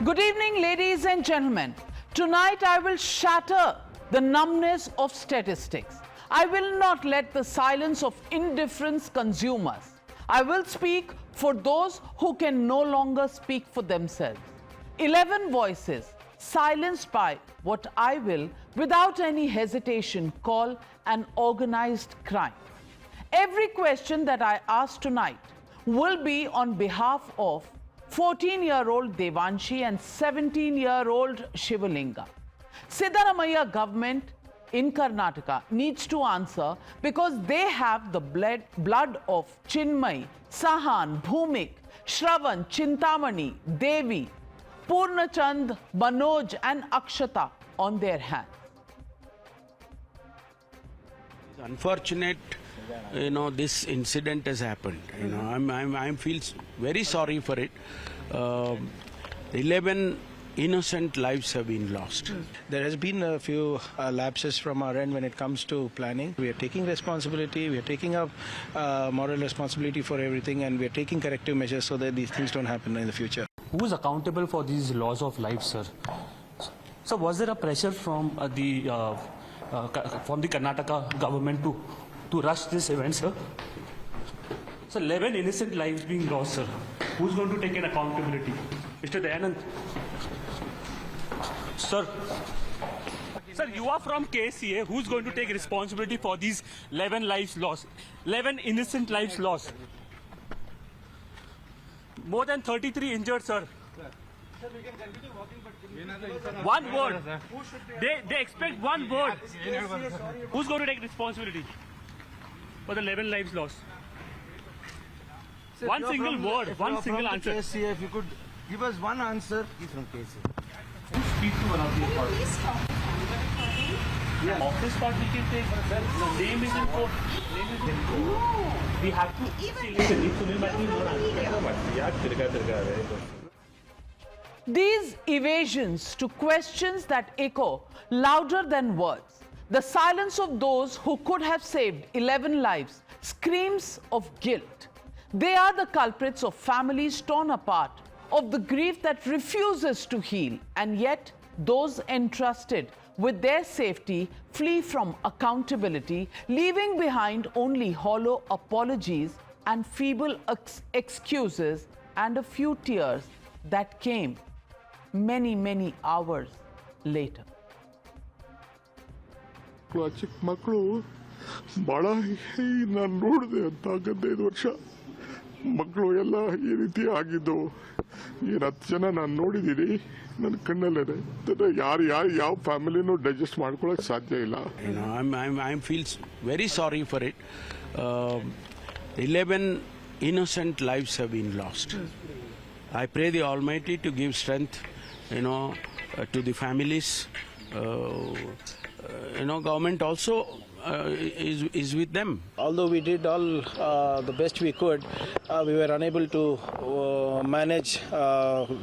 Good evening, ladies and gentlemen. Tonight I will shatter the numbness of statistics. I will not let the silence of indifference consume us. I will speak for those who can no longer speak for themselves. 11 voices silenced by what I will, without any hesitation, call an organized crime. Every question that I ask tonight will be on behalf of 14-year-old Devanshi and 17-year-old Shivalinga. Siddaramaiah government in Karnataka needs to answer because they have the blood of Chinmay, Sahan, Bhumik, Shravan, Chintamani, Devi, Purnachand, Manoj and Akshata on their hands. It's unfortunate, this incident has happened. I feel very sorry for it. 11 innocent lives have been lost. There has been a few lapses from our end when it comes to planning. We are taking responsibility, we are taking up moral responsibility for everything, and we are taking corrective measures so that these things don't happen in the future. Who is accountable for these loss of life, sir? So was there a pressure from the Karnataka government to rush this event, sir? So 11 innocent lives being lost, sir. Who's going to take an accountability? Mr. Dayanand. Sir, you are from KCA. Who's going to take responsibility for these 11 lives lost? 11 innocent lives lost. More than 33 injured, sir. Sir, we can continue walking, but one word. They expect one word. Who's going to take responsibility for the 11 lives lost? Sir, one single word, one single answer. KCA, if you could give us one answer. He's from KCA. Speak to one of the parties. Yeah. Office part we can take. The name is important. We have to. These evasions to questions that echo louder than words. The silence of those who could have saved 11 lives screams of guilt. They are the culprits of families torn apart, of the grief that refuses to heal, and yet those entrusted with their safety flee from accountability, leaving behind only hollow apologies and feeble excuses and a few tears that came many hours later. ಚಿಕ್ಕ ಮಕ್ಕಳು ಭಾಳ ನಾನು ನೋಡಿದೆ ಅಂತ 15 ವರ್ಷ ಮಕ್ಕಳು ಎಲ್ಲ ಈ ರೀತಿ ಆಗಿದ್ದು 10 ಜನ ನಾನು ನೋಡಿದ್ದೀನಿ ನನ್ನ ಕಣ್ಣಲ್ಲೇ ಯಾವ ಫ್ಯಾಮಿಲಿನೂ ಡೈಜೆಸ್ಟ್ ಮಾಡ್ಕೊಳ್ಳೋಕೆ ಸಾಧ್ಯ ಇಲ್ಲ. I feel very sorry for it. 11 innocent lives have been lost. I pray the Almighty to give strength, to the families. Government also is with them. Although we did all the best we could, we were unable to manage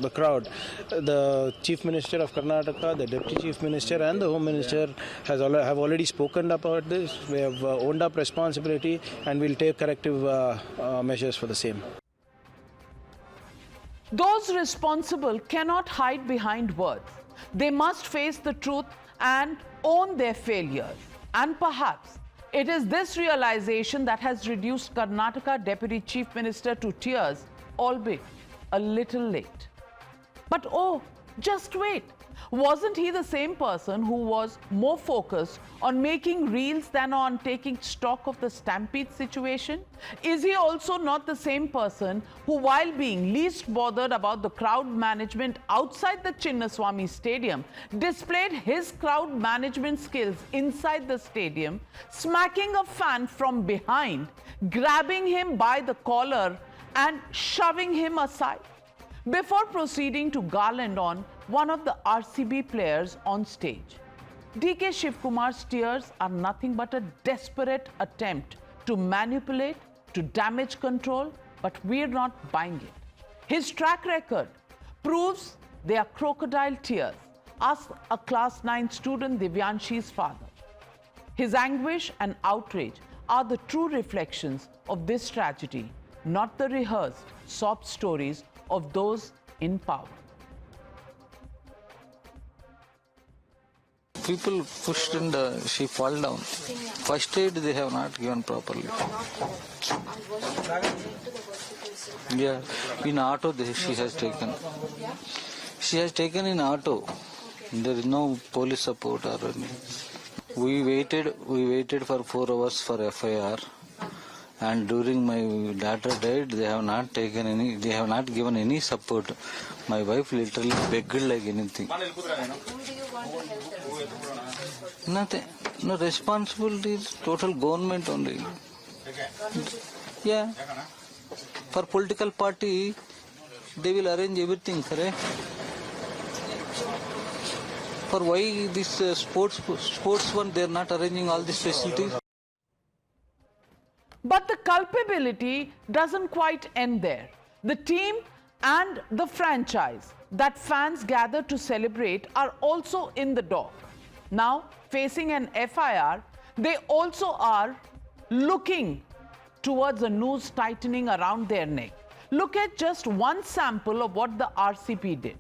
the crowd. The Chief Minister of Karnataka, the Deputy Chief Minister and the Home Minister have already spoken about this. We have owned up responsibility and will take corrective measures for the same. Those responsible cannot hide behind words. They must face the truth and own their failures. And perhaps it is this realization that has reduced Karnataka Deputy Chief Minister to tears, albeit a little late. But oh, just wait. Wasn't he the same person who was more focused on making reels than on taking stock of the Stampede situation? Is he also not the same person who, while being least bothered about the crowd management outside the Chinnaswamy Stadium, displayed his crowd management skills inside the stadium, smacking a fan from behind, grabbing him by the collar and shoving him aside, before proceeding to garland on one of the RCB players on stage? DK Shivkumar's tears are nothing but a desperate attempt to manipulate, to damage control, but we're not buying it. His track record proves they are crocodile tears. Ask a class 9 student, Divyanshi's father. His anguish and outrage are the true reflections of this tragedy, not the rehearsed sob stories of those in power. people pushed and she fall down. First aid they have not given properly. Yeah, in auto she has taken. She has taken in auto. There is no police support or anything. We waited for 4 hours for FIR. And during my daughter died, they have not given any support. My wife literally begged like anything. Whom do you want to help them? Nothing. No responsibility is total government only. Yeah. For political party, they will arrange everything, correct? For why this sports one, they are not arranging all these facilities? But the culpability doesn't quite end there. The team and the franchise that fans gather to celebrate are also in the dock. Now, facing an FIR, they also are looking towards a noose tightening around their neck. Look at just one sample of what the RCB did.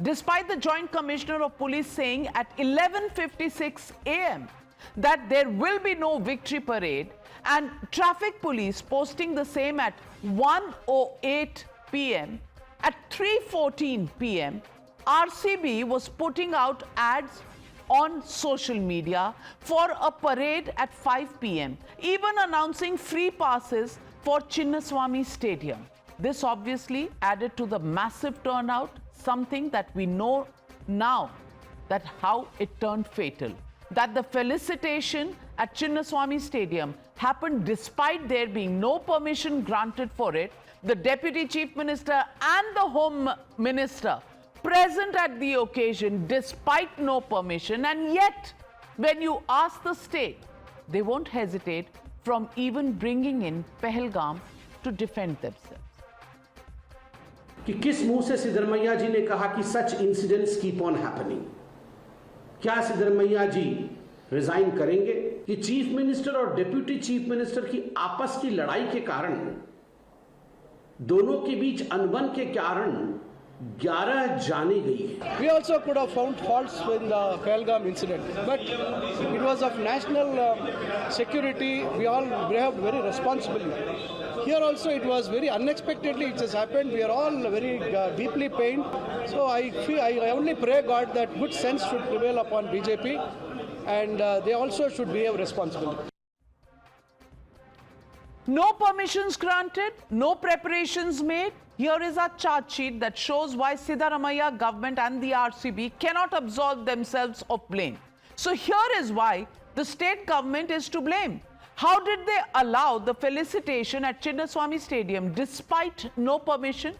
Despite the Joint Commissioner of Police saying at 11:56 a.m. that there will be no victory parade, and traffic police posting the same at 1:08 p.m. At 3:14 p.m., RCB was putting out ads on social media for a parade at 5 p.m., even announcing free passes for Chinnaswamy Stadium. This obviously added to the massive turnout, something that we know now that how it turned fatal. That the felicitation at Chinnaswamy Stadium happened despite there being no permission granted for it. The Deputy Chief Minister and the Home Minister present at the occasion despite no permission, and yet when you ask the state, they won't hesitate from even bringing in Pahalgam to defend themselves. कि किस मुंह से सिद्धरमैया जी ने कहा कि such incidents keep on happening? क्या सिद्धरमैया जी resign करेंगे कि चीफ मिनिस्टर और डिप्यूटी चीफ मिनिस्टर की आपस की लड़ाई के कारण, दोनों के बीच अनबन के कारण 11 जाने गई है. We also could have found faults in the Pahalgam incident, but it was of national security. We have very responsibly. Here also it was very unexpectedly it has happened. We are all very deeply pained. So I only pray God that good sense should prevail upon BJP, and they also should behave responsibly. No permissions granted, no preparations made. Here is a chart sheet that shows why Siddaramaiah government and the RCB cannot absolve themselves of blame. So here is why the state government is to blame. How did they allow the felicitation at Chinnaswamy Stadium despite no permission?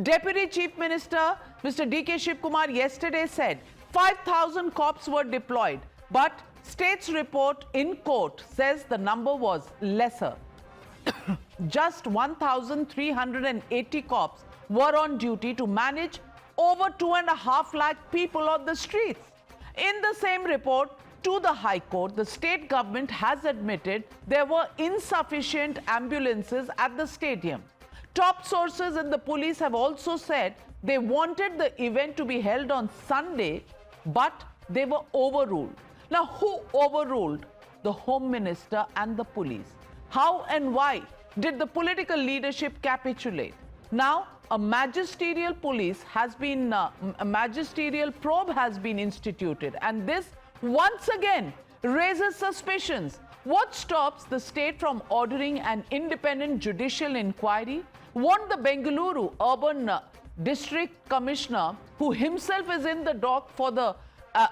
Deputy Chief Minister Mr. D.K. Kumar yesterday said 5,000 cops were deployed, but state's report in court says the number was lesser. Just 1,380 cops were on duty to manage over 2.5 lakh people on the streets. In the same report to the High Court, the state government has admitted there were insufficient ambulances at the stadium. Top sources in the police have also said they wanted the event to be held on Sunday, but they were overruled. Now, who overruled? The Home Minister and the police. How and why did the political leadership capitulate? Now, a magisterial magisterial probe has been instituted, and this once again raises suspicions. What stops the state from ordering an independent judicial inquiry? Won't the Bengaluru Urban District Commissioner, who himself is in the dock for the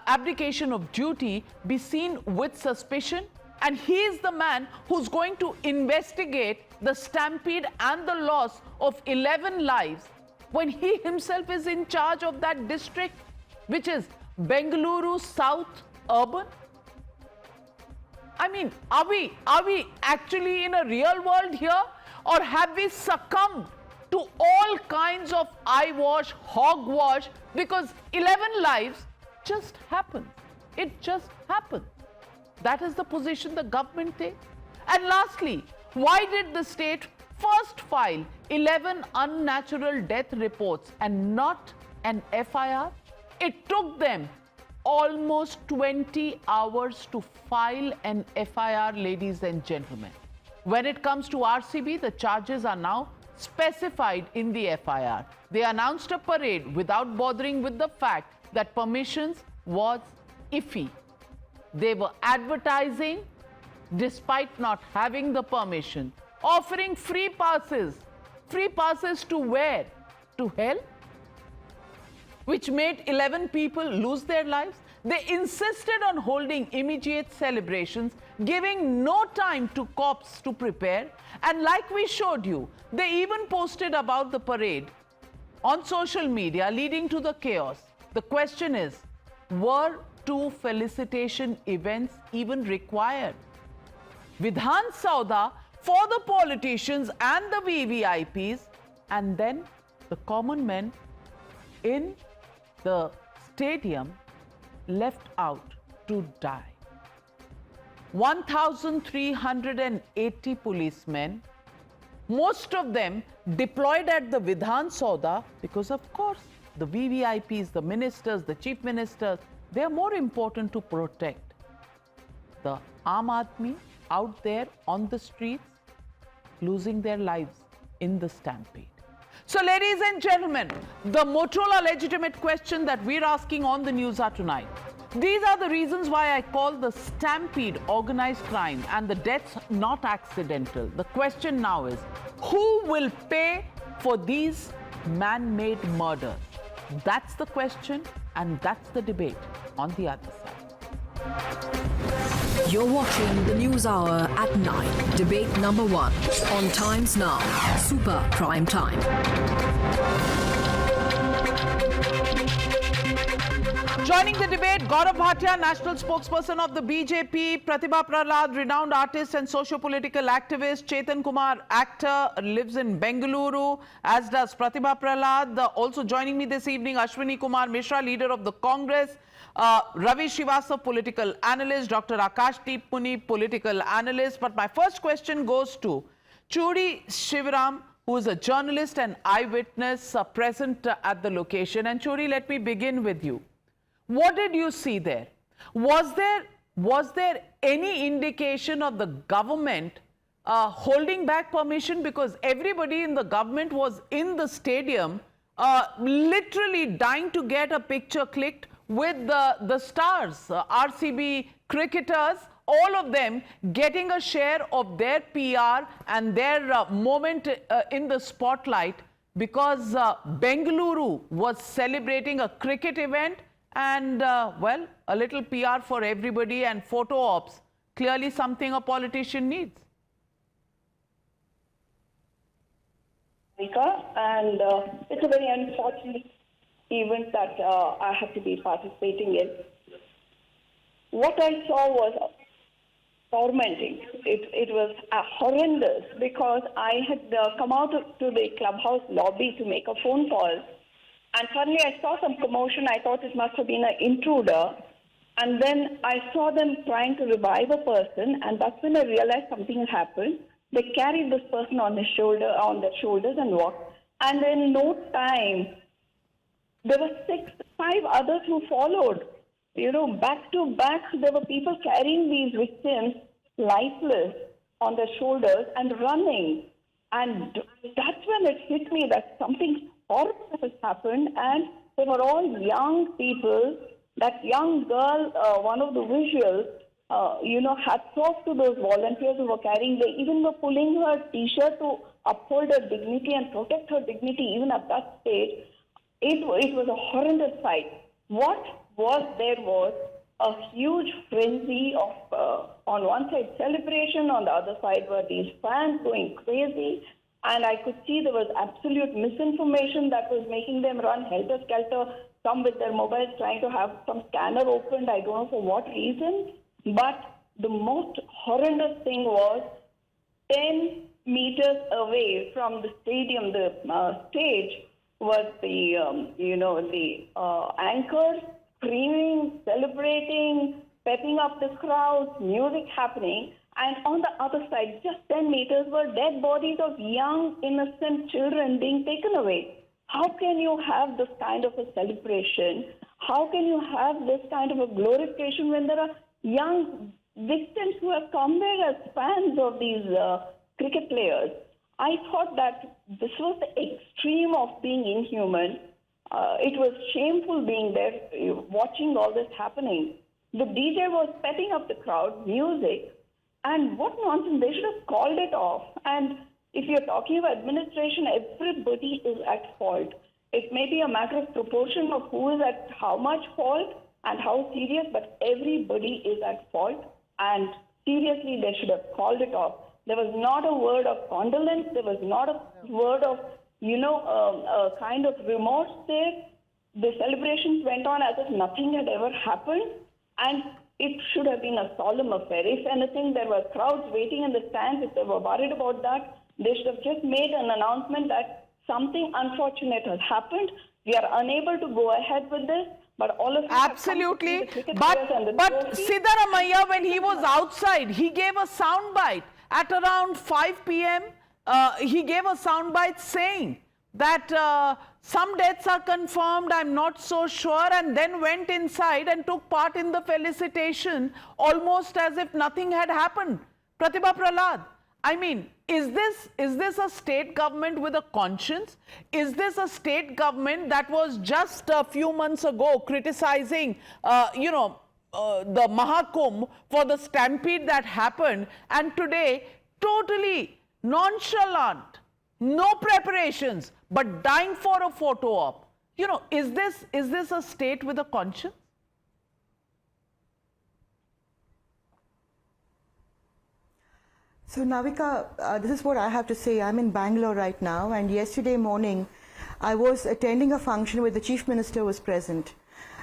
abdication of duty, be seen with suspicion? And he is the man who's going to investigate the stampede and the loss of 11 lives when he himself is in charge of that district, which is Bengaluru South Urban. I mean, are we actually in a real world here, or have we succumbed to all kinds of eyewash, hogwash, because 11 lives just happened. It just happened. That is the position the government takes. And lastly, why did the state first file 11 unnatural death reports and not an FIR? It took them almost 20 hours to file an FIR, ladies and gentlemen. When it comes to RCB, the charges are now specified in the FIR. They announced a parade without bothering with the fact that permissions was iffy. They were advertising despite not having the permission, offering free passes. Free passes to where? To hell? Which made 11 people lose their lives. They insisted on holding immediate celebrations, giving no time to cops to prepare. And like we showed you, they even posted about the parade on social media, leading to the chaos. The question is, were two felicitation events even required? Vidhan Sauda for the politicians and the VVIPs, and then the common men in the stadium left out to die. 1,380 policemen, most of them deployed at the Vidhan Sauda because, of course, the VVIPs, the ministers, the chief ministers, they are more important to protect. The Aam Aadmi out there on the streets losing their lives in the stampede. So, ladies and gentlemen, the Motorola legitimate question that we're asking on the Newshour tonight. These are the reasons why I call the stampede organized crime and the deaths not accidental. The question now is, who will pay for these man-made murders? That's the question, and that's the debate on the other side. You're watching the News Hour at 9. Debate number 1 on Times Now. Super Prime Time. Joining the debate, Gaurav Bhatia, national spokesperson of the BJP, Pratibha Prahlad, renowned artist and socio-political activist, Chetan Kumar, actor, lives in Bengaluru, as does Pratibha Prahlad. Also joining me this evening, Ashwini Kumar Mishra, leader of the Congress, Ravi Srivastava, political analyst, Dr. Akashdeep Muni, political analyst. But my first question goes to Churi Shivaram, who is a journalist and eyewitness present at the location. And Churi, let me begin with you. What did you see there? Was there any indication of the government holding back permission? Because everybody in the government was in the stadium, literally dying to get a picture clicked with the stars, RCB cricketers, all of them getting a share of their PR and their moment in the spotlight, because Bengaluru was celebrating a cricket event. And, well, a little PR for everybody and photo ops, clearly something a politician needs. And it's a very unfortunate event that I have to be participating in. What I saw was tormenting. It was horrendous, because I had come out to the clubhouse lobby to make a phone call. And suddenly I saw some commotion. I thought it must have been an intruder. And then I saw them trying to revive a person, and that's when I realized something had happened. They carried this person on their shoulders and walked. And in no time, there were 5 others who followed. You know, back to back, there were people carrying these victims lifeless on their shoulders and running. And that's when it hit me that something horrible has happened, and they were all young people. That young girl, one of the visuals, hats off to those volunteers who were carrying. They even were pulling her T-shirt to uphold her dignity and protect her dignity even at that stage. It was a horrendous sight. What was there was a huge frenzy of, on one side, celebration, on the other side were these fans going crazy. And I could see there was absolute misinformation that was making them run helter-skelter, some with their mobiles trying to have some scanner opened, I don't know for what reason. But the most horrendous thing was 10 meters away from the stadium, the stage, was the, anchors screaming, celebrating, pepping up the crowd, music happening. And on the other side, just 10 meters, were dead bodies of young, innocent children being taken away. How can you have this kind of a celebration? How can you have this kind of a glorification when there are young victims who have come there as fans of these cricket players? I thought that this was the extreme of being inhuman. It was shameful being there, watching all this happening. The DJ was petting up the crowd, music, and what nonsense. They should have called it off. And if you're talking about administration, everybody is at fault. It may be a matter of proportion of who is at how much fault and how serious, but everybody is at fault. And seriously, they should have called it off. There was not a word of condolence. There was not a word of, a kind of remorse there. The celebrations went on as if nothing had ever happened. And it should have been a solemn affair. If anything, there were crowds waiting in the stands. If they were worried about that, they should have just made an announcement that something unfortunate has happened. We are unable to go ahead with this. But all of absolutely. But Siddaramaiah, when he was outside, he gave a soundbite at around 5 p.m. He gave a soundbite saying that some deaths are confirmed, I'm not so sure, and then went inside and took part in the felicitation almost as if nothing had happened. Pratibha Prahlad, I mean, is this a state government with a conscience? Is this a state government that was just a few months ago criticizing, the Mahakumbh for the stampede that happened, and today totally nonchalant, no preparations, but dying for a photo op? Is this a state with a conscience? So Navika, this is what I have to say. I'm in Bangalore right now, and yesterday morning I was attending a function where the Chief Minister was present.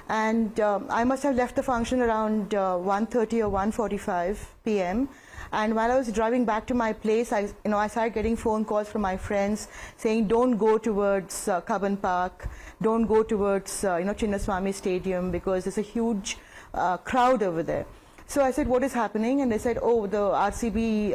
And I must have left the function around 1:30 or 1:45 p.m. And while I was driving back to my place, I started getting phone calls from my friends saying, don't go towards Kaban Park, don't go towards Chinnaswamy Stadium, because there's a huge crowd over there. So I said, what is happening? And they said, oh, the RCB,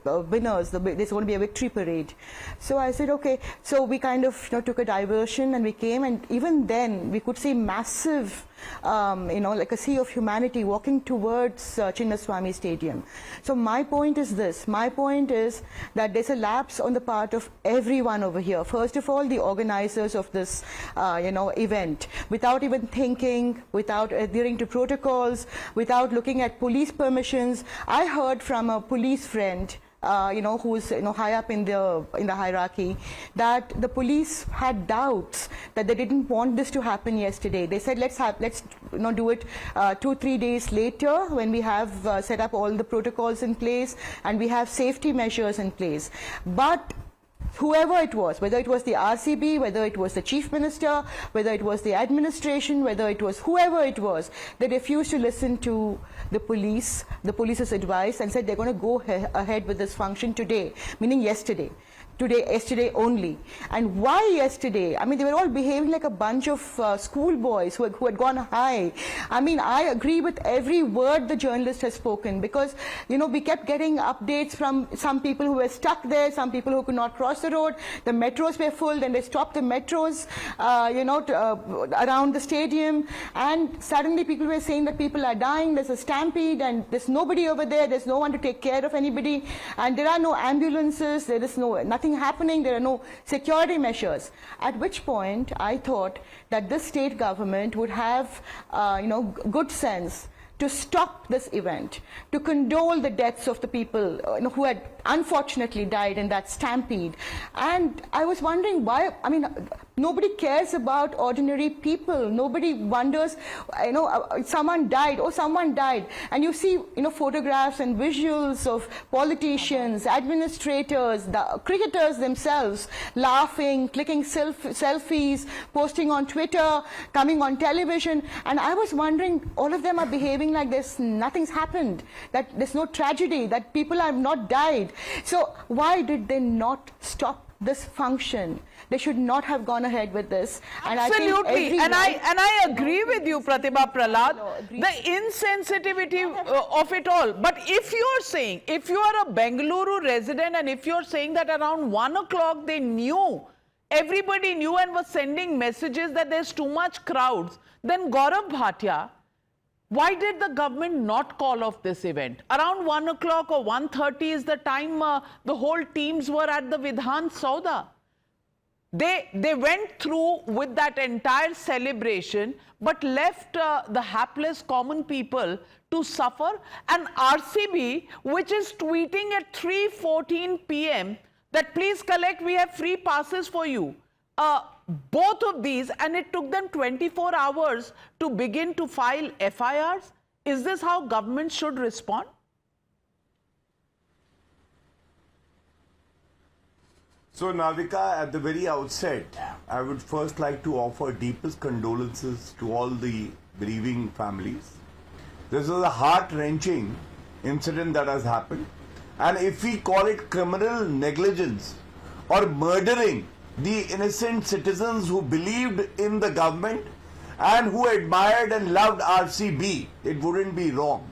the winners, there's going to be a victory parade. So I said, okay. So we kind of took a diversion and we came, and even then we could see massive, like a sea of humanity walking towards Chinnaswamy Stadium. So my point is this. My point is that there's a lapse on the part of everyone over here. First of all, the organizers of this, event, without even thinking, without adhering to protocols, without looking at police permissions. I heard from a police friend, who's high up in the hierarchy, that the police had doubts that they didn't want this to happen yesterday. They said let's do it 2-3 days later when we have set up all the protocols in place and we have safety measures in place. But whoever it was, whether it was the RCB, whether it was the Chief Minister, whether it was the administration, whether it was whoever it was, they refused to listen to the police's advice, and said they're going to go ahead with this function today, meaning yesterday. Yesterday only. And why yesterday? I mean, they were all behaving like a bunch of schoolboys who had gone high. I mean, I agree with every word the journalist has spoken, because, we kept getting updates from some people who were stuck there, some people who could not cross the road. The metros were full, then they stopped the metros, around the stadium. And suddenly people were saying that people are dying, there's a stampede, and there's nobody over there, there's no one to take care of anybody, and there are no ambulances, there is nothing happening, there are no security measures. At which point I thought that this state government would have good sense to stop this event, to condole the deaths of the people who had unfortunately died in that stampede. And I was wondering why. I mean, nobody cares about ordinary people. Nobody wonders, someone died. Oh, someone died. And you see, photographs and visuals of politicians, administrators, the cricketers themselves laughing, clicking selfies, posting on Twitter, coming on television. And I was wondering, all of them are behaving like nothing's happened, that there's no tragedy, that people have not died. So why did they not stop this function? They should not have gone ahead with this. Absolutely. And I agree with you, Pratibha Prahlad, the insensitivity of it all. But if you're saying, if you are a Bengaluru resident, and if you're saying that around 1 o'clock they knew everybody knew and was sending messages that there's too much crowds, then Gaurav Bhatia, why did the government not call off this event? Around 1 o'clock or 1:30 is the time the whole teams were at the Vidhan Sauda. They went through with that entire celebration but left the hapless common people to suffer. And RCB, which is tweeting at 3:14 p.m. that please collect, we have free passes for you. Both of these, and it took them 24 hours to begin to file FIRs. Is this how government should respond? So, Navika, at the very outset, I would first like to offer deepest condolences to all the bereaving families. This is a heart-wrenching incident that has happened. And if we call it criminal negligence or murdering the innocent citizens who believed in the government and who admired and loved RCB, it wouldn't be wrong.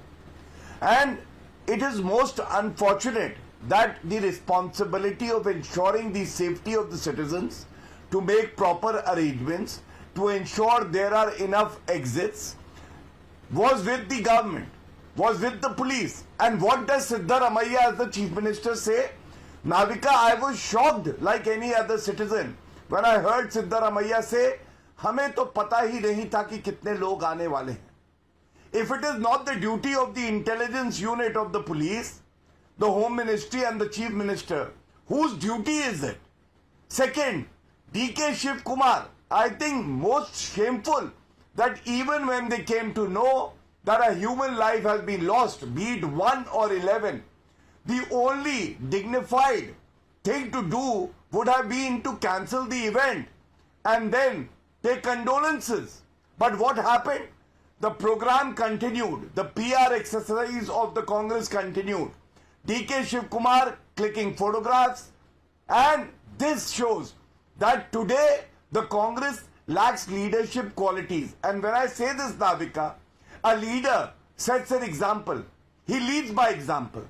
And it is most unfortunate that the responsibility of ensuring the safety of the citizens, to make proper arrangements, to ensure there are enough exits, was with the government, was with the police. And what does Siddaramaiah as the Chief Minister say? Navika, I was shocked like any other citizen when I heard Siddaramaiah say, हमें तो पता ही नहीं था कि कितने लोग आने वाले हैं. If it is not the duty of the intelligence unit of the police, the Home Ministry and the Chief Minister, whose duty is it? Second, DK Shiv Kumar, I think most shameful that even when they came to know that a human life has been lost, be it 1 or 11, the only dignified thing to do would have been to cancel the event and then take condolences. But what happened? The program continued. The PR exercise of the Congress continued. DK Shiv Kumar clicking photographs, and this shows that today the Congress lacks leadership qualities. And when I say this, Navika, a leader sets an example. He leads by example.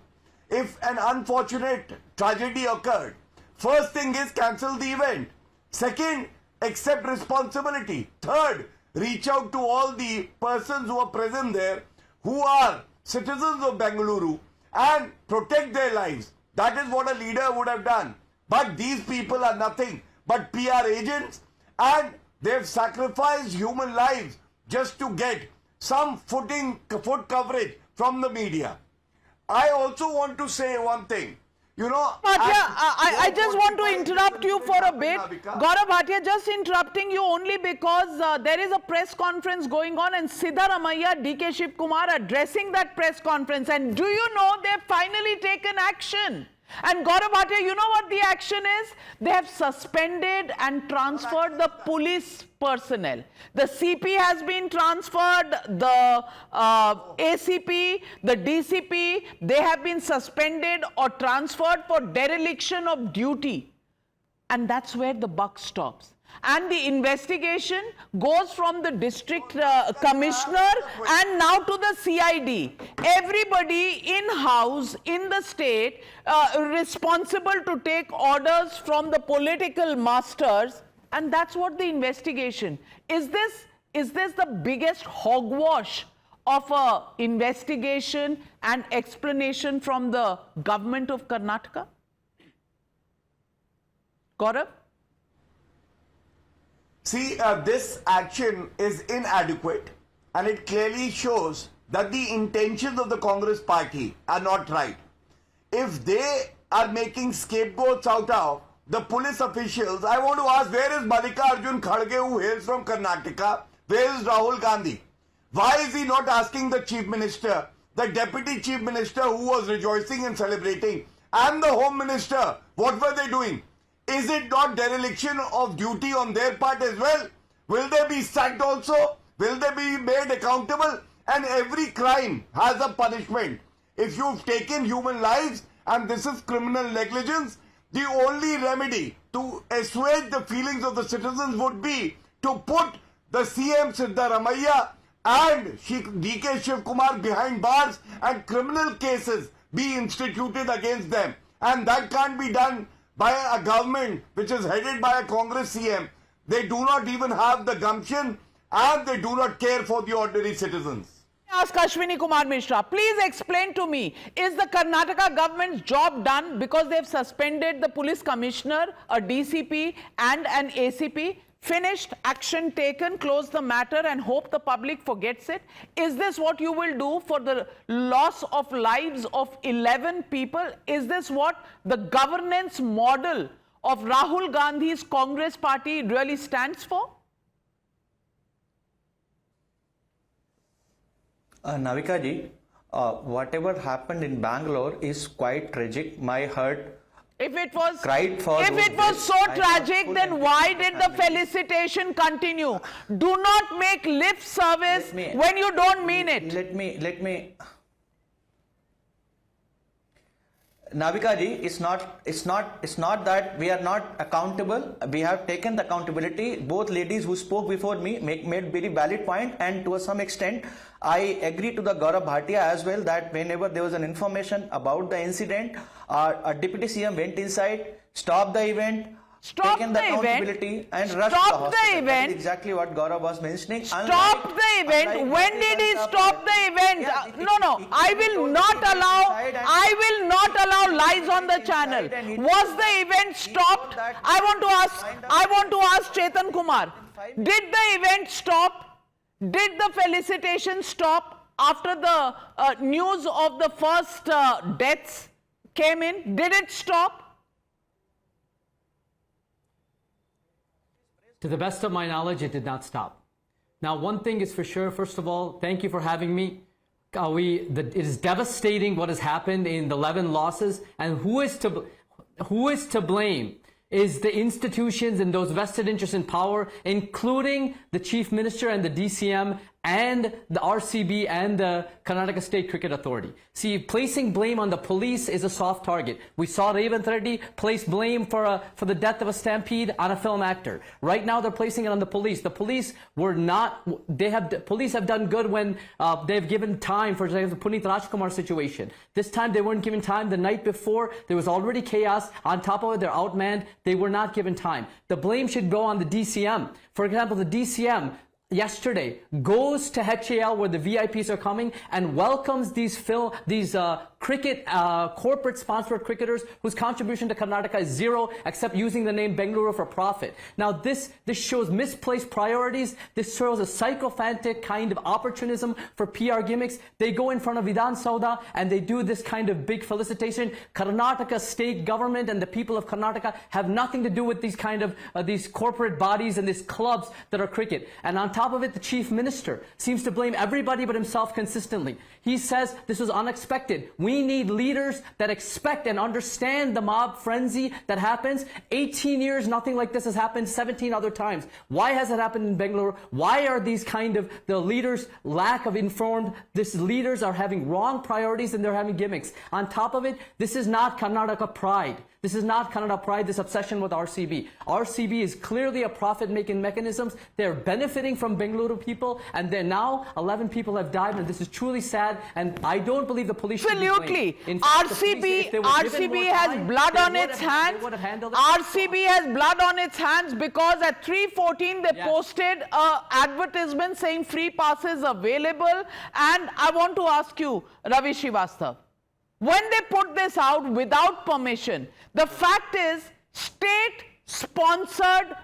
If an unfortunate tragedy occurred, first thing is cancel the event. Second, accept responsibility. Third, reach out to all the persons who are present there, who are citizens of Bengaluru, and protect their lives. That is what a leader would have done. But these people are nothing but PR agents, and they've sacrificed human lives just to get some foot coverage from the media. I also want to say one thing. You know, I just want to interrupt you for a bit. Gaurav Bhatia, just interrupting you only because there is a press conference going on and Siddaramaiah, DK Shiv Kumar addressing that press conference. And do you know they've finally taken action? And Gaurav Bhatia, you know what the action is? They have suspended and transferred the police personnel. The CP has been transferred, the ACP, the DCP, they have been suspended or transferred for dereliction of duty. And that's where the buck stops. And the investigation goes from the district commissioner and now to the CID. Everybody in-house, in the state, responsible to take orders from the political masters, and that's what the investigation. Is this the biggest hogwash of a investigation and explanation from the government of Karnataka? Gaurav? See, this action is inadequate, and it clearly shows that the intentions of the Congress party are not right. If they are making scapegoats out of the police officials, I want to ask, where is Mallikarjun Kharge, who hails from Karnataka? Where is Rahul Gandhi? Why is he not asking the Chief Minister, the Deputy Chief Minister who was rejoicing and celebrating, and the Home Minister, what were they doing? Is it not dereliction of duty on their part as well? Will they be sacked also? Will they be made accountable? And every crime has a punishment. If you've taken human lives and this is criminal negligence, the only remedy to assuage the feelings of the citizens would be to put the CM Siddaramaiah and DK Shiv Kumar behind bars and criminal cases be instituted against them. And that can't be done by a government which is headed by a Congress CM. They do not even have the gumption and they do not care for the ordinary citizens. Ask Ashwini Kumar Mishra, please explain to me, is the Karnataka government's job done because they've suspended the police commissioner, a DCP and an ACP? Finished, action taken, close the matter and hope the public forgets it? Is this what you will do for the loss of lives of 11 people? Is this what the governance model of Rahul Gandhi's Congress party really stands for? Navika ji, whatever happened in Bangalore is quite tragic. My heart If it was so tragic, then why did the felicitation continue? Do not make lip service when you don't mean it. Let me. Navika ji, it's not that we are not accountable. We have taken the accountability. Both ladies who spoke before me made very valid point, and to some extent, I agree to the Gaurav Bhatia as well that whenever there was an information about the incident, our Deputy CM went inside, stopped the event, taken the accountability and rushed to the hospital. That is exactly what Gaurav was mentioning. Stop the event. When did he stop the event? No. I will not allow lies on the channel. Was the event stopped? I want to ask Chetan Kumar. Did the event stop? Did the felicitation stop after the news of the first deaths came in? Did it stop? To the best of my knowledge, it did not stop. Now, one thing is for sure. First of all, thank you for having me. It is devastating what has happened in the 11 losses, and who is to blame is the institutions and those vested interests in power, including the Chief Minister and the DCM and the RCB and the Karnataka State Cricket Authority. See, placing blame on the police is a soft target. We saw Revanth Reddy place blame for the death of a stampede on a film actor. Right now, they're placing it on the police. The police police have done good when they've given time, for example, the Puneet Rajkumar situation. This time, they weren't given time. The night before, there was already chaos. On top of it, they're outmanned. They were not given time. The blame should go on the DCM. For example, the DCM yesterday goes to HAL where the VIPs are coming and welcomes these cricket corporate sponsored cricketers whose contribution to Karnataka is zero except using the name Bengaluru for profit. Now this shows misplaced priorities. This shows a sycophantic kind of opportunism for PR gimmicks. They go in front of Vidhan Sauda and they do this kind of big felicitation. Karnataka state government and the people of Karnataka have nothing to do with these kind of these corporate bodies and these clubs that are cricket. And on top of it, the Chief Minister seems to blame everybody but himself consistently. He says this was unexpected. We need leaders that expect and understand the mob frenzy that happens. 18 years, nothing like this has happened 17 other times. Why has it happened in Bengaluru? Why are these kind of, the leaders lack of informed, these leaders are having wrong priorities and they're having gimmicks. On top of it, this is not Karnataka pride. This is not Kannada pride, this obsession with RCB. RCB is clearly a profit-making mechanism. They're benefiting from Bengaluru people, and then now 11 people have died, and this is truly sad, and I don't believe the police should be blamed. In fact, RCB has blood on its hands. RCB has blood on its hands because at 3:14 they posted an advertisement saying free passes available. And I want to ask you, Ravi Srivastava, when they put this out without permission, the fact is state-sponsored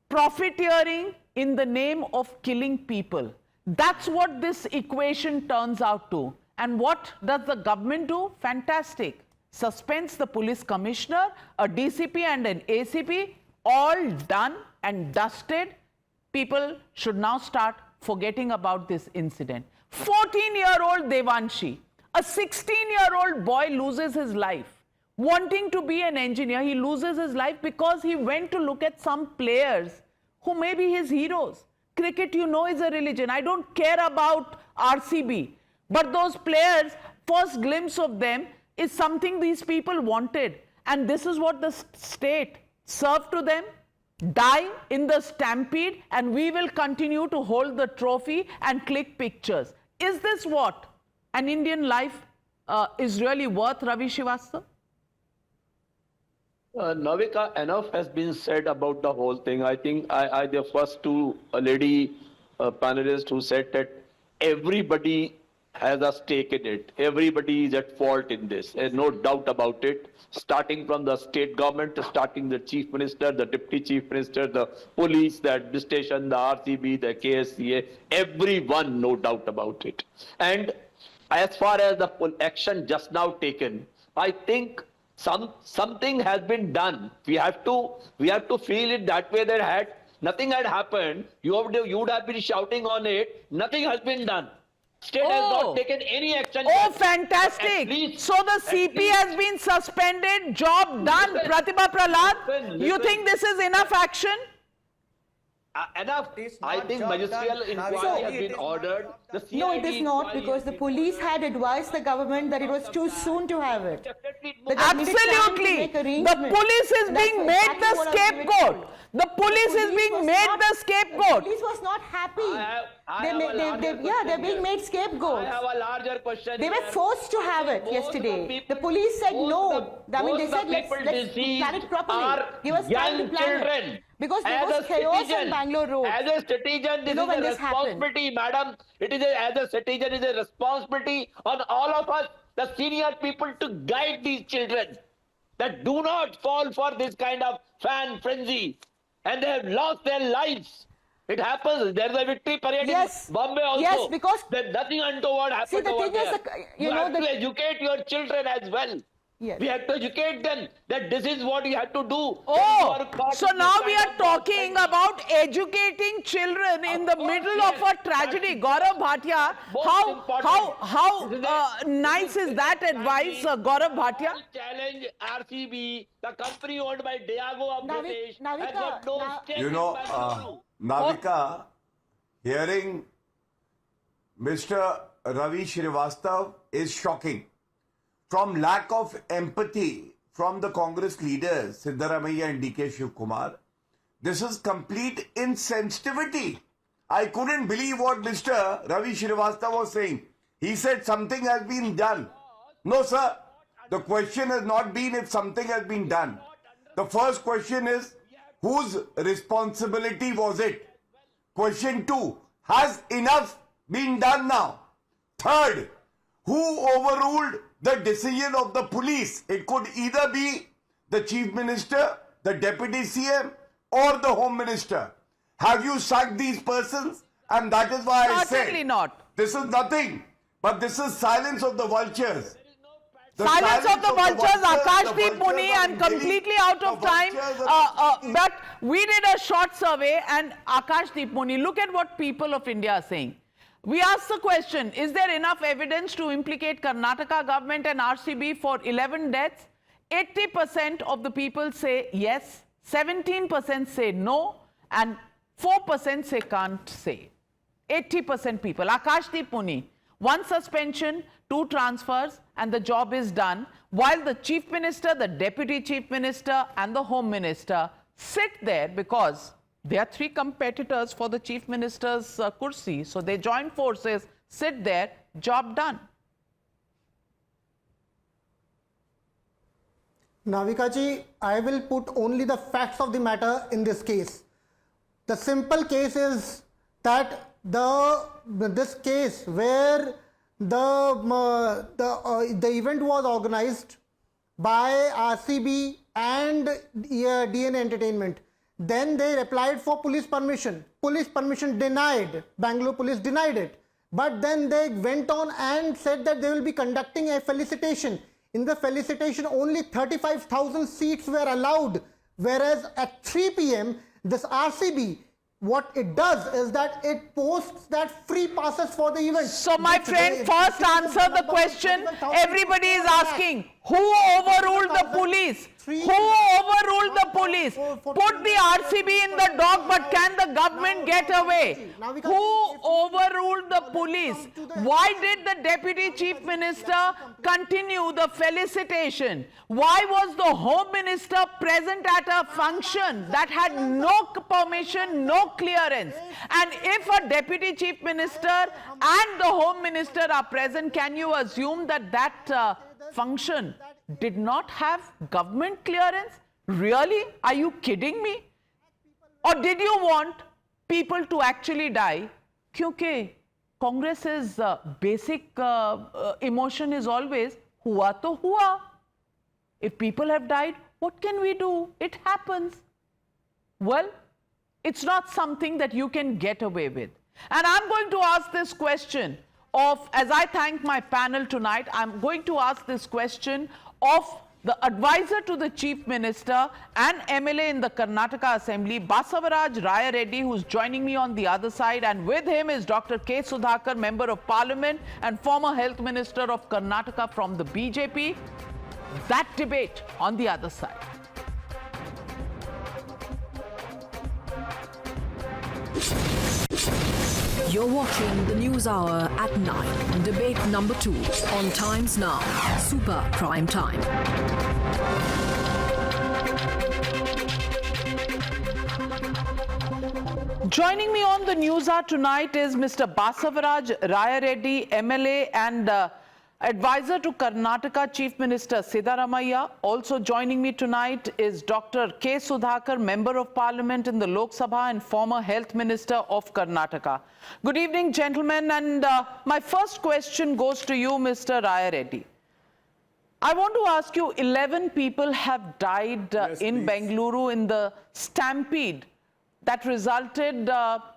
profiteering in the name of killing people. That's what this equation turns out to. And what does the government do? Fantastic. Suspends the police commissioner, a DCP and an ACP, all done and dusted. People should now start forgetting about this incident. 14-year-old Devanshi, a 16-year-old boy loses his life. Wanting to be an engineer, he loses his life because he went to look at some players who may be his heroes. Cricket, you know, is a religion. I don't care about RCB. But those players, first glimpse of them is something these people wanted. And this is what the state served to them. Die in the stampede and we will continue to hold the trophy and click pictures. Is this what an Indian life is really worth, Ravi Srivastava? Navika, enough has been said about the whole thing. I think the first two lady panelists who said that everybody has a stake in it. Everybody is at fault in this. There's no doubt about it. Starting from the state government, starting the chief minister, the deputy chief minister, the police, the administration, the RCB, the KSCA, everyone, no doubt about it. And as far as the action just now taken, I think something has been done. We have to feel it that way, that nothing had happened, you would have been shouting on it. Nothing has been done. State has not taken any action. Oh, fantastic. So the CP has been suspended, job done. Pratibha Prahlad, you think this is enough action? Enough. I think magisterial inquiry has been ordered. No, it is not, because the police had advised the government that it was too soon to have it. Absolutely. The police is being made the scapegoat. The police is being made the scapegoat. The police was not happy. They're being made scapegoats. I have a larger question. They were forced to have it yesterday. The police said no. I mean, they said let's plan it properly. Give us time to plan it. Because there was chaos in Bangalore Road. As a citizen, this is a responsibility, madam. As a citizen, it is a responsibility on all of us, the senior people, to guide these children, that do not fall for this kind of fan frenzy. And they have lost their lives. It happens. There's a victory parade in Bombay also. Yes, because there's nothing untoward happened. See, the over thing there. is, you have to educate your children as well. Yes. We have to educate them that this is what you have to do. Oh, so now we are talking about educating children in the middle of a tragedy. Gaurav Bhatia, how nice is that advice, Gaurav Bhatia? Challenge RCB, the company owned by Diageo of British, has got no stake in Bengaluru. Navika, hearing Mr. Ravi Srivastava is shocking. From lack of empathy from the Congress leaders, Siddaramaiah and DK Shivkumar, this is complete insensitivity. I couldn't believe what Mr. Ravi Srivastava was saying. He said something has been done. No, sir. The question has not been if something has been done. The first question is, whose responsibility was it? Question 2, has enough been done now? Third, who overruled the decision of the police? It could either be the Chief Minister, the Deputy CM, or the Home Minister. Have you sacked these persons? And that is why I say, certainly not. This is nothing, but this is silence of the vultures. Silence of the vultures, Akashdeep Muni. I'm completely out of time. But we did a short survey, and Akashdeep Muni, look at what people of India are saying. We asked the question, is there enough evidence to implicate Karnataka government and RCB for 11 deaths? 80% of the people say yes, 17% say no, and 4% say can't say. 80% people. Akashdeep Muni, 1 suspension, 2 transfers, and the job is done, while the Chief Minister, the Deputy Chief Minister, and the Home Minister sit there because they are 3 competitors for the Chief Minister's kursi. So they join forces, sit there, job done. Navika ji, I will put only the facts of the matter in this case. The simple case is that this case where the event was organized by RCB and DN Entertainment. Then they applied for police permission. Police permission denied. Bangalore police denied it. But then they went on and said that they will be conducting a felicitation. In the felicitation, only 35,000 seats were allowed. Whereas at 3 p.m., this RCB, what it does is that it posts that free passes for the event. So my friend, first answer the question everybody is asking. Who overruled the police? Who overruled the police? Put the RCB in the dock, but can the government get away? Who overruled the police? Why did the Deputy Chief Minister continue the felicitation? Why was the Home Minister present at a function that had no permission, no clearance? And if a Deputy Chief Minister and the Home Minister are present, can you assume that that function did not have government clearance? Really? Are you kidding me? Or did you want people to actually die? Kyunki Congress's basic emotion is always, hua to hua. If people have died, what can we do? It happens. Well, it's not something that you can get away with. And I'm going to ask this question of, as I thank my panel tonight, I'm going to ask this question of the advisor to the Chief Minister and MLA in the Karnataka Assembly, Basavaraj Raya Reddy, who's joining me on the other side, and with him is Dr. K. Sudhakar, Member of Parliament and former Health Minister of Karnataka from the BJP. That debate on the other side. You're watching the News Hour at 9. Debate number 2 on Times Now. Super Prime Time. Joining me on the News Hour tonight is Mr. Basavaraj Raya Reddy, MLA and advisor to Karnataka Chief Minister Siddaramaiah. Also joining me tonight is Dr. K. Sudhakar, Member of Parliament in the Lok Sabha and former Health Minister of Karnataka. Good evening, gentlemen. And my first question goes to you, Mr. Raya Reddy. I want to ask you, 11 people have died in Bengaluru in the stampede that resulted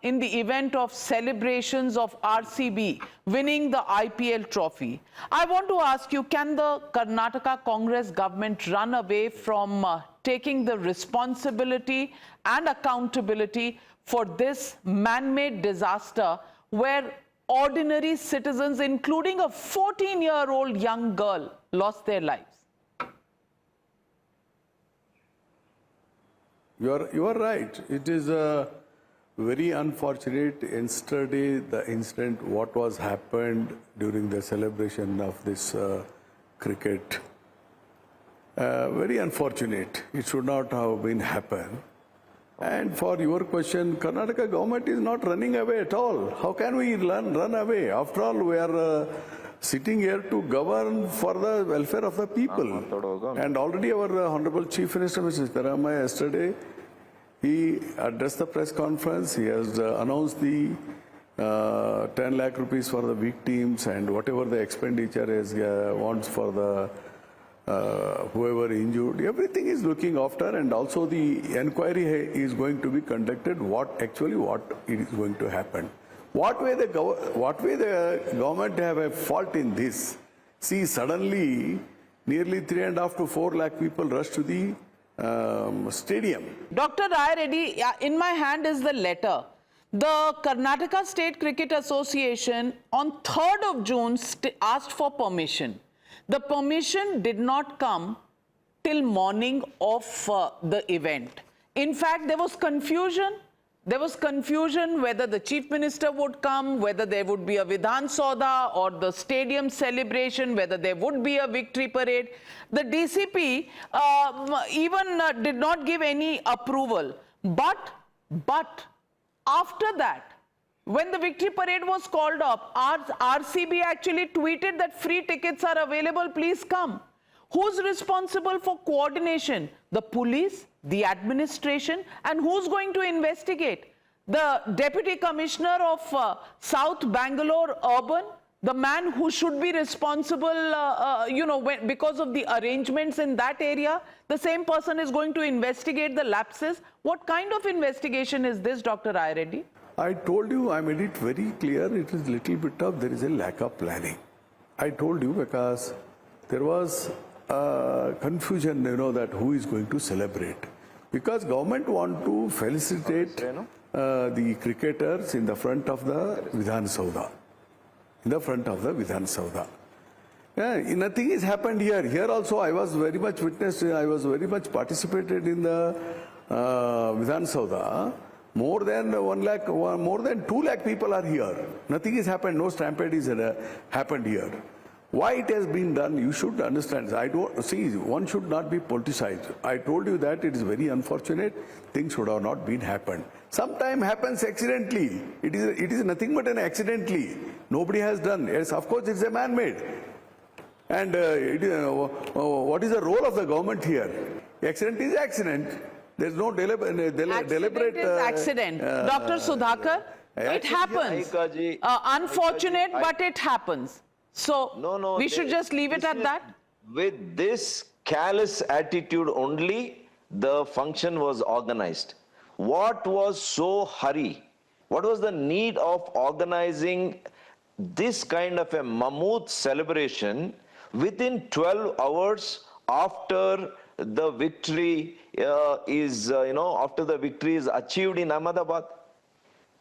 in the event of celebrations of RCB winning the IPL trophy. I want to ask you, can the Karnataka Congress government run away from taking the responsibility and accountability for this man-made disaster where ordinary citizens, including a 14-year-old young girl, lost their lives? You are right. It is very unfortunate. Yesterday, the incident, what was happened during the celebration of this cricket, very unfortunate. It should not have been happen. And for your question, Karnataka government is not running away at all. How can we run away? After all, we are sitting here to govern for the welfare of the people. And already our Honorable Chief Minister, Mr. Siddaramaiah, yesterday, he addressed the press conference. He has announced the 10 lakh rupees for the victims and whatever the expenditure is wants for the whoever injured. Everything is looking after, and also the inquiry is going to be conducted. What is going to happen? What way the government have a fault in this? See, suddenly nearly 3.5 to 4 lakh people rush to the stadium. Dr. Raya Reddy, in my hand is the letter. The Karnataka State Cricket Association on 3rd of June asked for permission. The permission did not come till morning of the event. In fact, there was confusion. There was confusion whether the Chief Minister would come, whether there would be a Vidhan Sauda or the stadium celebration, whether there would be a victory parade. The DCP even did not give any approval. But after that, when the victory parade was called up, RCB actually tweeted that free tickets are available, please come. Who's responsible for coordination? The police, the administration, and who's going to investigate? The Deputy Commissioner of South Bangalore Urban, the man who should be responsible, because of the arrangements in that area, the same person is going to investigate the lapses. What kind of investigation is this, Dr. Raya Reddy? I told you, I made it very clear, it is little bit of, there is a lack of planning. I told you because there was confusion, that who is going to celebrate. Because government want to felicitate the cricketers in the front of the Vidhan Sauda. In the front of the Vidhan Sauda. Nothing has happened here. Here also I was very much witness, I was very much participated in the Vidhan Sauda. More than 1 lakh, more than 2 lakh people are here. Nothing has happened, no stampede has happened here. Why it has been done, you should understand. One should not be politicized. I told you that it is very unfortunate. Things should have not been happened. Sometimes happens accidentally. It is nothing but an accidentally. Nobody has done. Yes, of course, it's a man-made. And what is the role of the government here? Accident is accident. There's no deliberate. Is accident. Dr. Sudhakar, it happens. Unfortunate, but it happens. So we should just leave it at that. With this callous attitude only, the function was organized. What was so hurry? What was the need of organizing this kind of a mammoth celebration within 12 hours after the victory after the victory is achieved in Ahmedabad?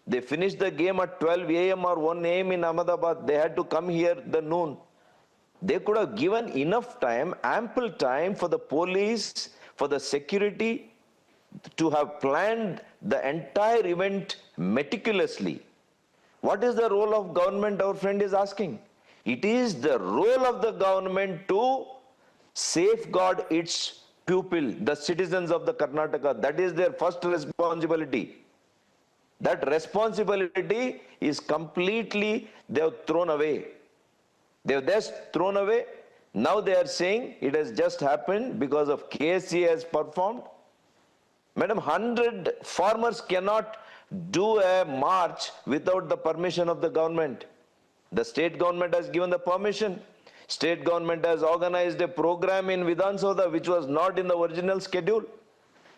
They finished the game at 12 a.m. or 1 a.m. in Ahmedabad. They had to come here the noon. They could have given enough time, ample time for the police, for the security to have planned the entire event meticulously. What is the role of government, our friend is asking? It is the role of the government to safeguard its pupil, the citizens of the Karnataka. That is their first responsibility. That responsibility is completely, they have thrown away. They have just thrown away. Now they are saying it has just happened because of KSC has performed. Madam, 100 farmers cannot do a march without the permission of the government. The state government has given the permission. State government has organized a program in Vidhan Sabha which was not in the original schedule.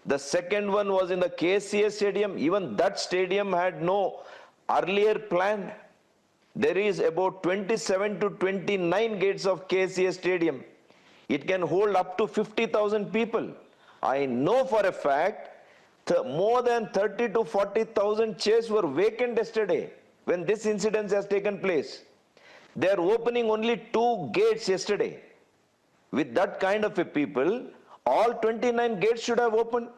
The second one was in the KSCA stadium. Even that stadium had no earlier plan. There is about 27 to 29 gates of KSCA stadium. It can hold up to 50,000 people. I know for a fact more than 30 to 40,000 chairs were vacant yesterday when this incident has taken place. They are opening only 2 gates yesterday. With that kind of a people, all 29 gates should have opened.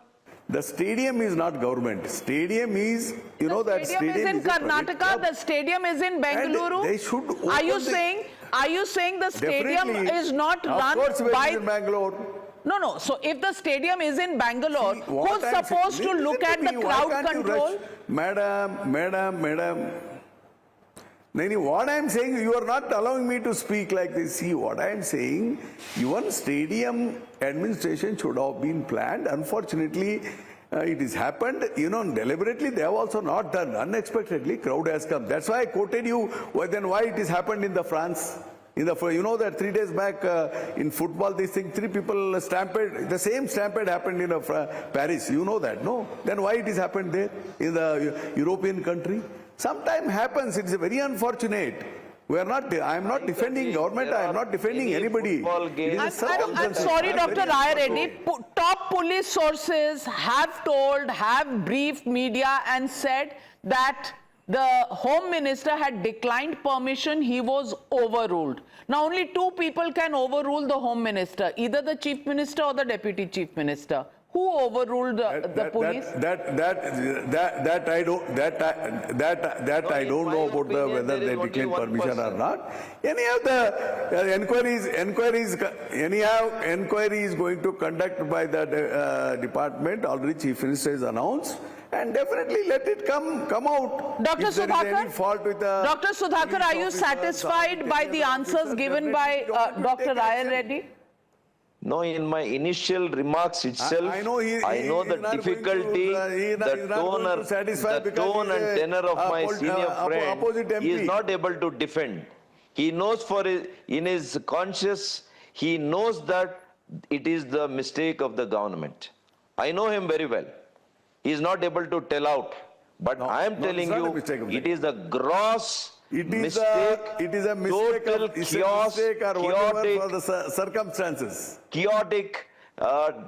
The stadium is not government. Stadium is, that stadium is in Karnataka. The stadium is in Bengaluru. They should open Are you saying the stadium is not run by in Bangalore? No. So if the stadium is in Bangalore, who's supposed to look at the crowd control? Madam. What I am saying, you are not allowing me to speak like this. See, what I am saying, even stadium administration should have been planned. Unfortunately, it has happened, deliberately. They have also not done. Unexpectedly, crowd has come. That's why I quoted you. Why it has happened in the France. That 3 days back in football, this thing, 3 people stampede. The same stampede happened in Paris. You know that, no? Then why it has happened there in the European country? Sometimes happens. It's very unfortunate. I am not defending government. I am not defending anybody. I'm sorry, Dr. Raya Reddy. Top police sources have briefed media and said that the Home Minister had declined permission. He was overruled. Now only 2 people can overrule the Home Minister, either the Chief Minister or the Deputy Chief Minister. Who overruled the police? That I don't know about whether they declined permission or not. Anyhow, the inquiry is going to conduct by the department. Already Chief Minister has announced. And definitely let it come out. Dr. Sudhakar, are you satisfied by the answers given by Dr. Raya Reddy? No, in my initial remarks itself, I know the difficulty, the tone and tenor of my senior friend. He is not able to defend. He knows in his conscience, he knows that it is the mistake of the government. I know him very well. He is not able to tell out. But I am telling you, it is a gross mistake. It is a mistake. Total chaos, chaotic, for the circumstances. Chaotic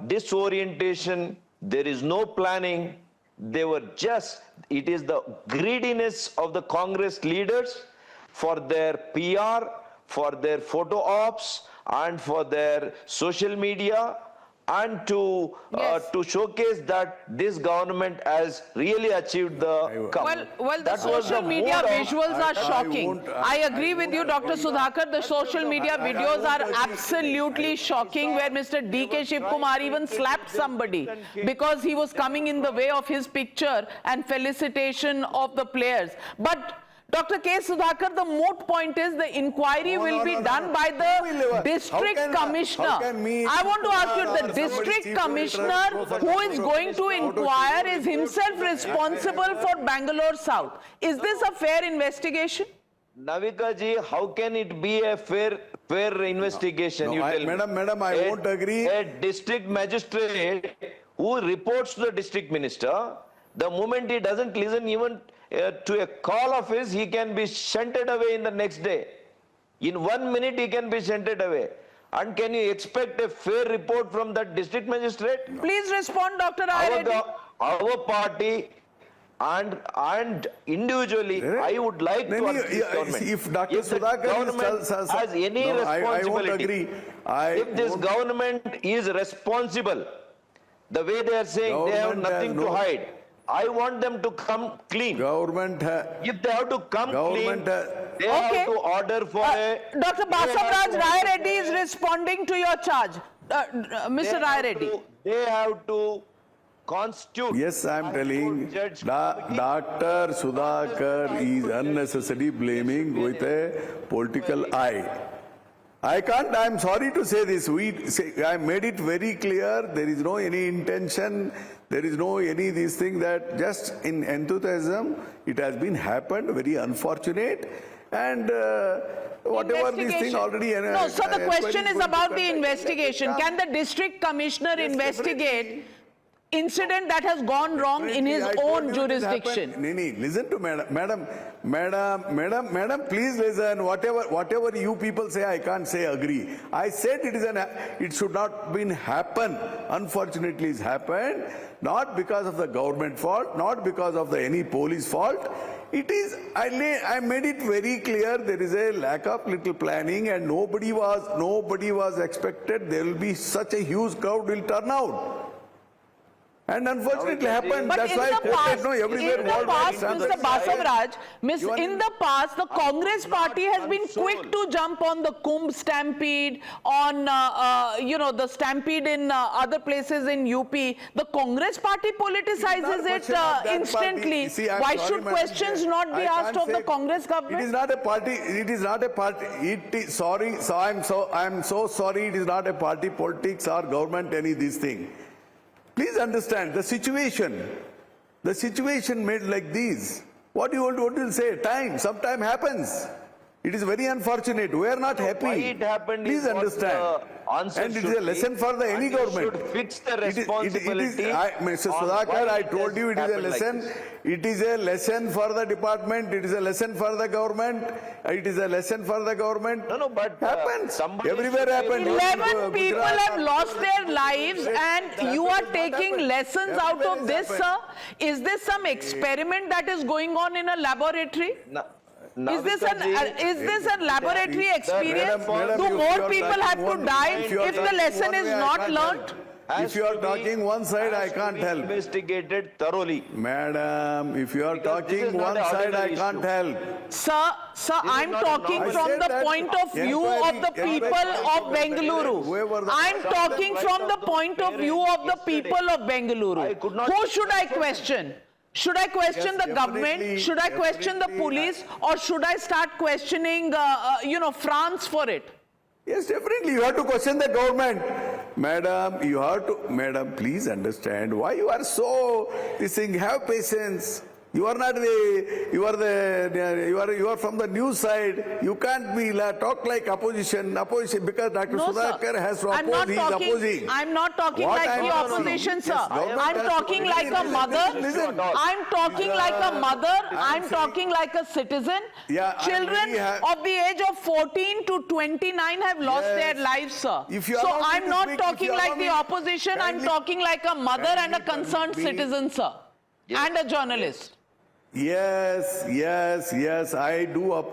disorientation. There is no planning. It is the greediness of the Congress leaders for their PR, for their photo ops, and for their social media, and to showcase that this government has really achieved the goal. Well, the social media visuals are shocking. I agree with you, Dr. Sudhakar. The social media videos are absolutely shocking, where Mr. D.K. Shivkumar even slapped somebody because he was coming in the way of his picture and felicitation of the players. But Dr. K. Sudhakar, the moot point is the inquiry will be done by the district commissioner. I want to ask you, the district commissioner who is going to inquire is himself responsible for Bengaluru South. Is this a fair investigation? Navika ji, how can it be a fair investigation? Madam, I won't agree. A district magistrate who reports to the district minister, the moment he doesn't listen even to a call of his, he can be shunted away in the next day. In 1 minute, he can be shunted away. And can you expect a fair report from that district magistrate? No. Please respond, Dr. Reddy. Our party and individually, I would like to ask this government, if Dr. Sudhakar has any responsibility, I won't agree. If this government is responsible, the way they are saying they have nothing to hide, I want them to come clean. If they have to come clean, they have to order for a... Dr. Basavaraj Rai Reddy is responding to your charge. Mr. Rai Reddy. They have to constitute... Yes, I am telling, Dr. Sudhakar is unnecessarily blaming with a political eye. I can't, I am sorry to say this, I made it very clear, there is no any intention, there is no any this thing that just in enthusiasm, it has been happened, very unfortunate, and whatever this thing already... No, so the question is about the investigation. Can the district commissioner investigate incident that has gone wrong in his own jurisdiction? Listen to madam, please listen. Whatever you people say, I can't say agree. I said it should not been happen. Unfortunately, it's happened, not because of the government fault, not because of any police fault. It is, I made it very clear, there is a lack of little planning and nobody was expected there will be such a huge crowd will turn out. And unfortunately happened. But that's in why the past, everywhere. in the past, Mr. Basavaraj, in the past, the Congress party has been quick to jump on the Kumbh Stampede, on the Stampede in other places in UP. The Congress party politicizes it instantly. Why should questions not be asked of the Congress government? It is not a party. It is not a party. It is sorry. So I am so sorry. It is not a party politics or government any this thing. Please understand the situation. The situation made like this. What you will say? Sometime happens. It is very unfortunate. We are not happy. Why it happened? Please understand. And it is a lesson for any government. Should fix the responsibility. Mr. Sudhakar, I told you it is a lesson. It is a lesson for the department. It is a lesson for the government. It is a lesson for the government. No, but happens. Everywhere happens. 11 people have lost their lives, and you are taking lessons out of this, sir. Is this some experiment that is going on in a laboratory? Is this a laboratory experience? Do more people have to die if the lesson is not learnt? If you are talking one side, I can't help. Investigated thoroughly. Madam, if you are talking one side, I can't help. Sir, I'm talking from the point of view of the people of Bengaluru. I'm talking from the point of view of the people of Bengaluru. Who should I question? Should I question the government? Should I question the police? Or should I start questioning, France for it? Yes, definitely. You have to question the government. Madam, please understand why you are so, this thing, have patience. You are not you are from the news side. You can't be talk like opposition because Dr. Sudhakar has to oppose, he is opposing. I'm not talking like the opposition, sir. I'm talking like a mother. I'm talking like a mother. I'm talking like a citizen. Children of the age of 14 to 29 have lost their lives, sir. So I'm not talking like the opposition. I'm talking like a mother and a concerned citizen, sir. And a journalist. Yes, I do.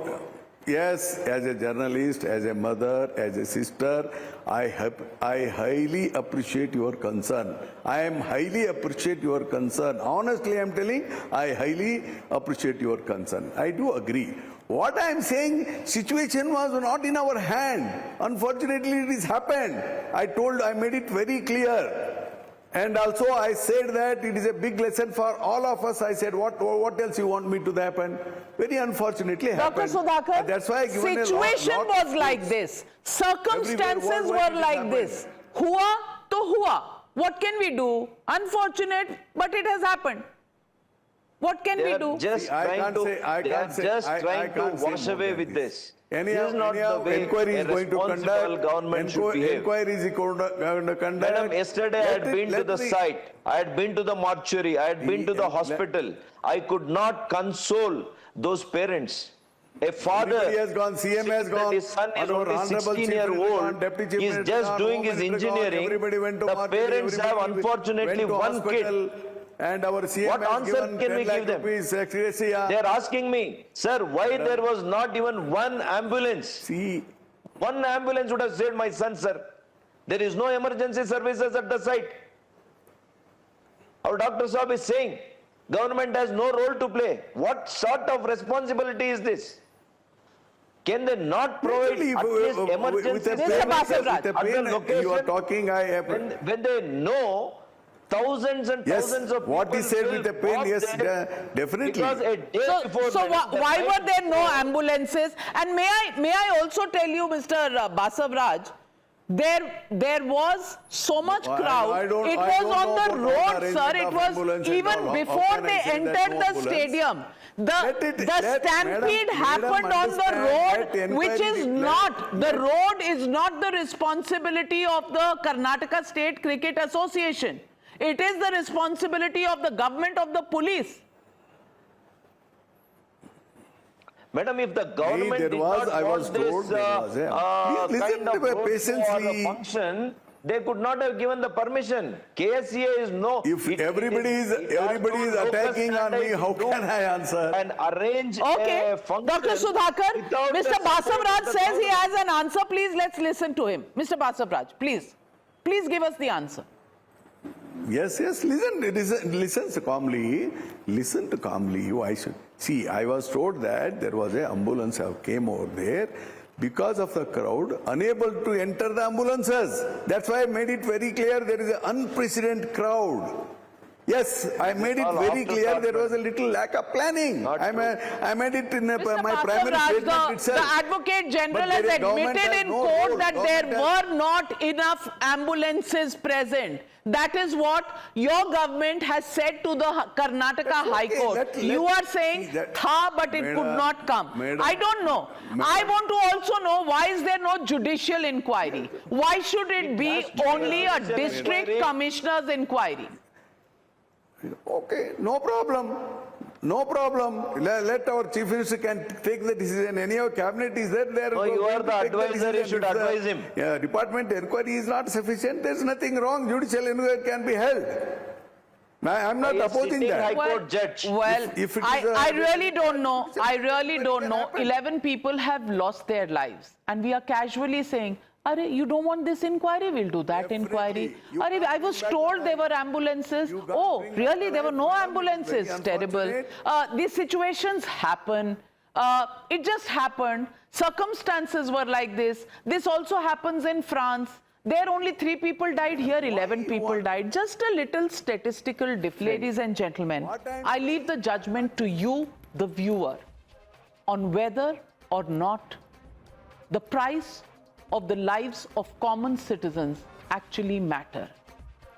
Yes, as a journalist, as a mother, as a sister, I highly appreciate your concern. I am highly appreciate your concern. Honestly, I am telling, I highly appreciate your concern. I do agree. What I am saying, situation was not in our hand. Unfortunately, it has happened. I made it very clear. And also I said that it is a big lesson for all of us. I said, what else you want me to happen? Very unfortunately happened. Dr. Sudhakar, And that's why I given situation a lot was like this. Circumstances worldwide were it like happened. this. Hua to hua. What can we do? Unfortunate, but it has happened. What can we do? Just trying to wash away with this. This is not the way inquiry is a going to responsible conduct. government should behave. Inquiry is going to conduct. Madam, yesterday I had been to the site, I had been to the mortuary, I had been to the hospital. I could not console those parents. A father, Everybody has gone, CM has gone, his son is our only honorable 16-year-old, Deputy Chief he's Minister just gone, doing Home his Minister gone, engineering. everybody went to The market, parents have everybody unfortunately went to one hospital, kid. And our CM What has answer given can 10 we lakh give them? rupees ex-gratia. They are asking me, sir, why there was not even one ambulance? See, one ambulance would have saved my son, sir. There is no emergency services at the site. Our Dr. Saab is saying, government has no role to play. What sort of responsibility is this? Can they not provide at least emergency pain, you are talking, when they know thousands and thousands of people what he said with the pain, yes, definitely. Because a day before So why were there no ambulances? And may I also tell you, Mr. Basav Raj, there was so much crowd. It was on the road, sir. It was even before they entered the stadium. The stampede happened on the road, which is not, the road is not the responsibility of the Karnataka State Cricket Association. It is the responsibility of the government, of the police. Madam, if the government did not want this kind of road for a function, they could not have given the permission. KSCA is no. If everybody is attacking on me, how can I answer? And arrange a function. Dr. Sudhakar, Mr. Basav Raj says he has an answer. Please, let's listen to him. Mr. Basav Raj, please give us the answer. Yes, listen calmly. Listen to calmly. Why should see? I was told that there was an ambulance came over there because of the crowd, unable to enter the ambulances. That's why I made it very clear. There is an unprecedented crowd. Yes, I made it very clear there was a little lack of planning. I made it in my primary statement itself. The Advocate General has admitted in court that there were not enough ambulances present. That is what your government has said to the Karnataka High Court. You are saying, tha, but it could not come. I don't know. I want to also know, why is there no judicial inquiry? Why should it be only a district commissioner's inquiry? Okay, no problem. No problem. Let our chief minister can take the decision. Any of cabinet is there. No, you are the advisor. You should advise him. Yeah, department inquiry is not sufficient. There is nothing wrong. Judicial inquiry can be held. I am not opposing that. High Court judge. Well, I really don't know. I really don't know. 11 people have lost their lives, and we are casually saying, Are you don't want this inquiry? We'll do that inquiry. I was told there were ambulances. Oh, really? There were no ambulances. Terrible. These situations happen. It just happened. Circumstances were like this. This also happens in France. There only 3 people died. Here 11 people died. Just a little statistical diff, ladies and gentlemen. I leave the judgment to you, the viewer, on whether or not the price of the lives of common citizens actually matter.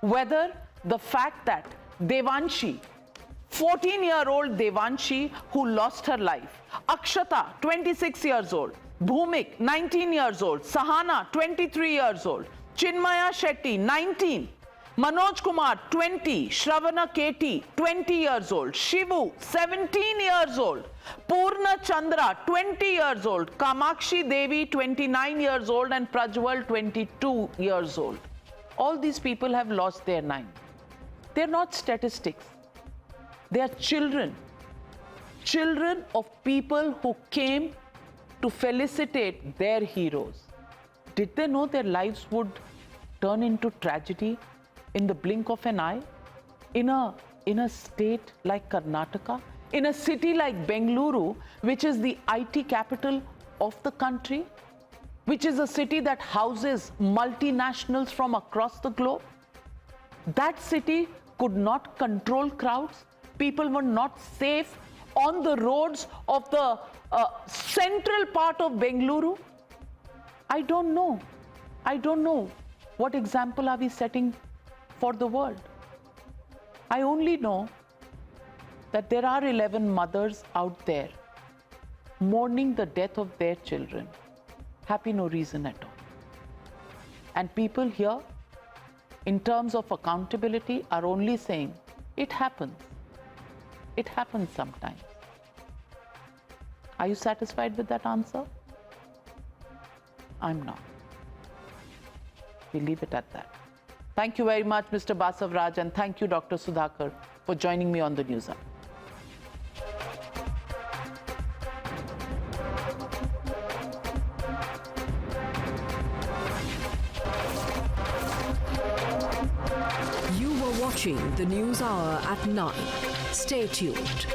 Whether the fact that Devanshi, 14-year-old Devanshi who lost her life, Akshata, 26 years old, Bhumik, 19 years old, Sahana, 23 years old, Chinmaya Shetty, 19, Manoj Kumar, 20, Shravana Keti, 20 years old, Shivu, 17 years old, Purna Chandra, 20 years old, Kamakshi Devi, 29 years old, and Prajwal, 22 years old. All these people have lost their lives. They're not statistics. They are children. Children of people who came to felicitate their heroes. Did they know their lives would turn into tragedy in the blink of an eye? In a state like Karnataka? In a city like Bengaluru, which is the IT capital of the country, which is a city that houses multinationals from across the globe? That city could not control crowds. People were not safe on the roads of the central part of Bengaluru. I don't know. I don't know. What example are we setting for the world? I only know that there are 11 mothers out there mourning the death of their children, happy no reason at all. And people here, in terms of accountability, are only saying, it happens. It happens sometimes. Are you satisfied with that answer? I'm not. We leave it at that. Thank you very much, Mr. Basavaraj, and thank you, Dr. Sudhakar, for joining me on the News Hour. You were watching the News Hour at 9. Stay tuned.